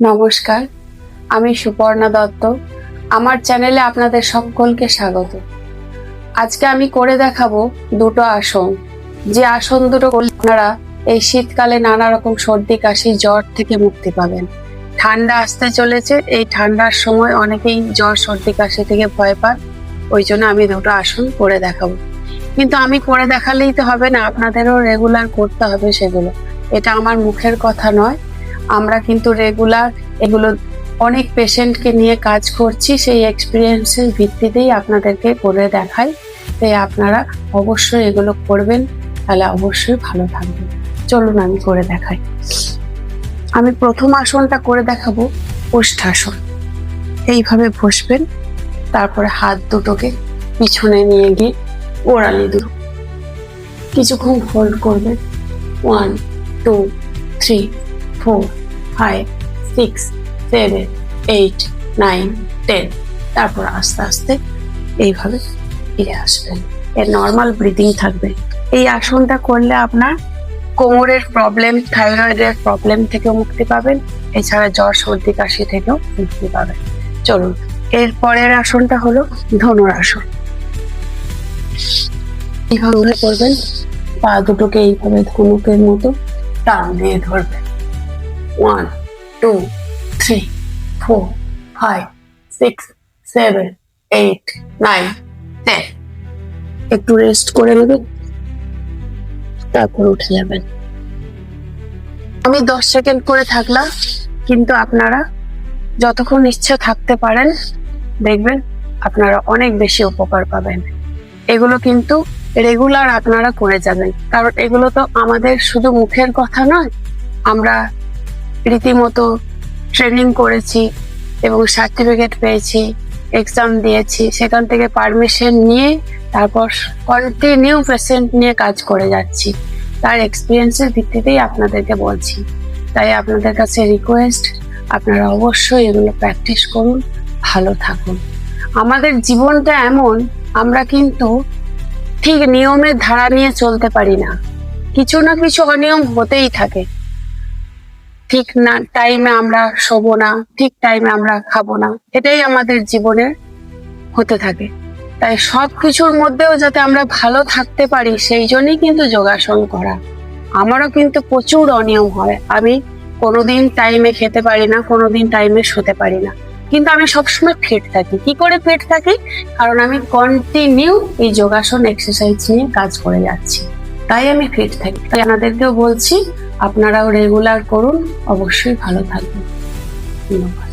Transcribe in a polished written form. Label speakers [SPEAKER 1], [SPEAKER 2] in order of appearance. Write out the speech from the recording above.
[SPEAKER 1] নমস্কার, আমি সুপর্ণা দত্ত। আমার চ্যানেলে আপনাদের সকলকে স্বাগত। আজকে আমি করে দেখাবো দুটো আসন, যে আসন দুটো করলে আপনারা এই শীতকালে নানা রকম সর্দি কাশি জ্বর থেকে মুক্তি পাবেন। ঠান্ডা আসতে চলেছে, এই ঠান্ডার সময় অনেকেই জ্বর সর্দি কাশি থেকে ভয় পান, ওই জন্য আমি দুটো আসন করে দেখাবো। কিন্তু আমি করে দেখালেই তো হবে না, আপনাদেরও রেগুলার করতে হবে সেগুলো। এটা আমার মুখের কথা নয়, আমরা কিন্তু রেগুলার এগুলো অনেক পেশেন্টকে নিয়ে কাজ করছি, সেই এক্সপিরিয়েন্সের ভিত্তিতেই আপনাদেরকে করে দেখাই। তাই আপনারা অবশ্যই এগুলো করবেন, তাহলে অবশ্যই ভালো থাকবেন। চলুন আমি করে দেখাই। আমি প্রথম আসনটা করে দেখাবো ওষ্ঠাসন। এইভাবে বসবেন, তারপরে হাত দুটোকে পিছনে নিয়ে গিয়ে ওড়ালি দুটো কিছুক্ষণ হোল্ড করবেন। 1 2 3 4 5 6 7 8 9 10। তারপর আস্তে আস্তে এইভাবে ফিরে আসবেন। এর নর্মাল ব্রিদিং থাকবে। এই আসনটা করলে আপনার কোমরের প্রবলেম, থাইরয়েডের প্রবলেম থেকেও মুক্তি পাবেন, এছাড়া জ্বর সর্দি কাশি থেকেও মুক্তি পাবেন। চলুন, এর পরের আসনটা হলো ধনুরাসন। এইভাবে করবেন, পা দুটোকে এইভাবে ধনুকের মতো টান দিয়ে ধরবেন। 1 2 3 4 5 6 7 8 9 10। একটু রেস্ট করে নেবেন, তারপর উঠে যাবেন। আমি 10 সেকেন্ড করে থাকলাম, কিন্তু আপনারা যতক্ষণ ইচ্ছে থাকতে পারেন, দেখবেন আপনারা অনেক বেশি উপকার পাবেন। এগুলো কিন্তু রেগুলার আপনারা করে যাবেন, কারণ এগুলো তো আমাদের শুধু মুখের কথা নয়, আমরা রীতিমতো ট্রেনিং করেছি এবং সার্টিফিকেট পেয়েছি, এক্সাম দিয়েছি, সেখান থেকে পারমিশন নিয়ে তারপর কন্টিনিউ পেশেন্ট নিয়ে কাজ করে যাচ্ছি। তার এক্সপিরিয়েন্সের ভিত্তিতেই আপনাদেরকে বলছি। তাই আপনাদের কাছে রিকোয়েস্ট, আপনারা অবশ্যই এগুলো প্র্যাকটিস করুন, ভালো থাকুন। আমাদের জীবনটা এমন, আমরা কিন্তু ঠিক নিয়মের ধারা নিয়ে চলতে পারি না, কিছু না কিছু অনিয়ম হতেই থাকে। ঠিক না টাইমে আমরা শোবো না, ঠিক টাইমে আমরা খাবো না, এটাই আমাদের জীবনের হতে থাকে। তাই সবকিছুর মধ্যেও যাতে আমরা ভালো থাকতে পারি, সেই জন্যই কিন্তু যোগাসন করা। আমারও কিন্তু প্রচুর অনিয়ম হয়, আমি কোনোদিন টাইমে খেতে পারি না, কোনোদিন টাইমে শুতে পারি না, কিন্তু আমি সবসময় ফিট থাকি। কি করে ফিট থাকি? কারণ আমি কন্টিনিউ এই যোগাসন এক্সারসাইজ নিয়ে কাজ করে যাচ্ছি, তাই আমি ফিট থাকি। তাই আপনাদেরকেও বলছি, আপনারাও রেগুলার করুন, অবশ্যই ভালো থাকবেন। ধন্যবাদ।